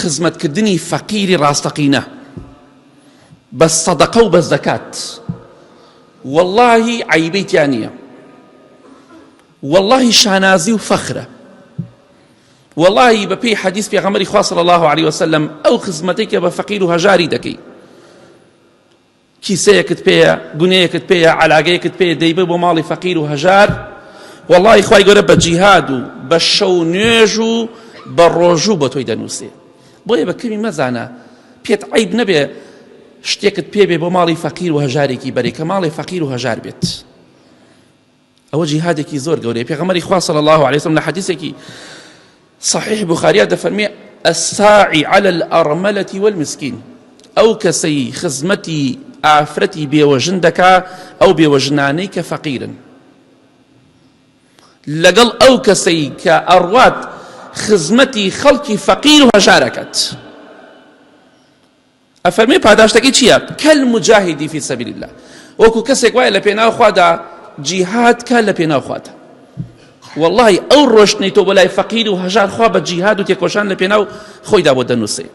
خزمەتکردنی فەقیری ڕاستەقینە بە سەدەقە و بە زەکات واللهی عیبەی تیان نییە، واللهی شانازی و فەخرە، واللهی بە پێی حەدیث پێغەمبەری خوا صلی الله عليه وسلم ئەو خزمەتەی کە بە فەقیر و هەژاری دەکەی، کیسەیەکت پێیە، گونەیەکت پێیە، عەلاگەیەکت پێیە، دەیبە بۆ ماڵی فەقیر و هەژار، واللهی خوای گەورە بە جیهاد و بە شەو نوێژ و بە ڕۆژوو بۆ تۆی دەنووسێ. بۆیە بە کەمی مەزانە پێت عیب نەبێ شتێکت پێبێ بۆ ماڵی فەقیر و هەژارێکی بەرێ کە ماڵی فەقیر و هەژار بێت. ئەوە جیهادێکی زۆر گەورەیە. پێغەمبەری خوا صلی الله عليه وسلم لە حەدیثێکی صحیح بوخاریە دەفەرمێ الساعی على الأرملة والمسكين، ئەو کەسەی خزمەتی ئافرەتی بێوەژن دەکا ئەو بێوەژنانەی کە فەقیرن، لەگەڵ ئەو کەسەی کە ئەڕوات خزمەتی خەڵکی فەقیر و هەژارەکەت. ئەفەرمێ پاداشتەکەی چییە؟ کەالمجاهدی فی سەبیل الله، وەکو کەسێک وایە لە پێناو خوادا جیهاد کە لە پێناو خوادا. واللهی ئەو ڕۆشتنەی تۆ بۆ لای فەقیر و هەژار خوا بە جیهاد و تێکۆشان لە پێناو خۆیدا بۆ دەنووسێ.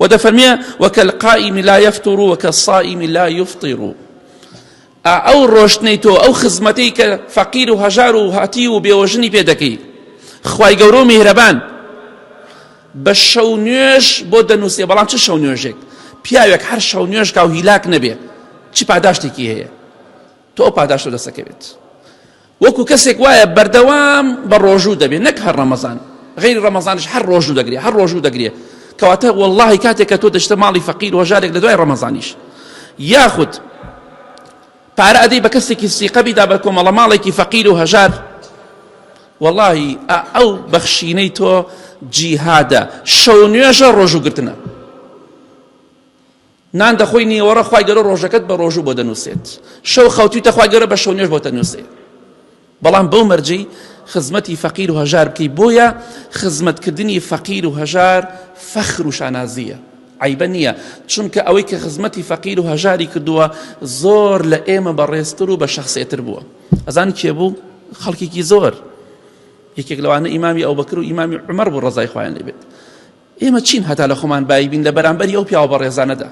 ودەفەرمێ وەکەالقائم لا یەفطر وەکەالصائم لا یفطر، ئەو ڕۆشتنەی تۆ ئەو خزمەتەی کە فەقیر و هەژار و هاتی و بێوەژنی پێ دەکەی خوای گەورە و میهرەبان بە شەو نوێژ بۆ دەنووسێ. بەڵام چ شەو نوێژێک؟ پیاوێک هەر شەو نوێژ کا و هیلاک نەبێ چی پاداشتێکی هەیە؟ تۆ ئەو پاداشتە دەسەکەوێت. وەکو کەسێک وایە بەردەوام بە ڕۆژوو دەبێت، نەک هەر ڕەمەزان، غەیری ڕەمەزانش هەر ڕۆژوو دەگرێت، هەر ڕۆژوو دەگرێت. کەواتە واللهی کاتێک کە تۆ دەچتە ماڵی فەقیر و هەژارێک لە دوای ڕەمەزانیش، یاخود پارە ئەدەی بە کەسێکی سیقە بیدا بە کۆمەڵە ماڵێکی فەقیر و هەژار، واللهی ئەو بەخشینەی تۆ جیهادە، شەو نوێژە ڕۆژووگرتنە. نان دەخۆی نیوەڕە خوای گەورە ڕۆژەکەت بە ڕۆژوو بۆ دەنووسێت، شەو خەوتویتە خوای گەورە بە شەو نوێژ بۆ دەنووسێت. بەڵام بەو مەرجەی خزمەتی فەقیر و هەژار بکەی. بۆیە خزمەتکردنی فەقیر و هەژار فەخر و شانازیە، عیبە نییە، چونکە ئەوەی کە خزمەتی فەقیر و هەژاری کردووە زۆر لە ئێمە بەڕێزتر و بە شەخسێتر بووە. ئەزانی کێ بوو؟ خەڵکێکی زۆر. یەکێک لەوانە ئیمامی ئەوبەکر و ئیمامی عومەر بوو ڕەزای خوایان لێ بێت. ئێمە چین هەتا لە خۆمان بای بین لە بەرامبەری ئەو پیاوە بەڕێزانەدا.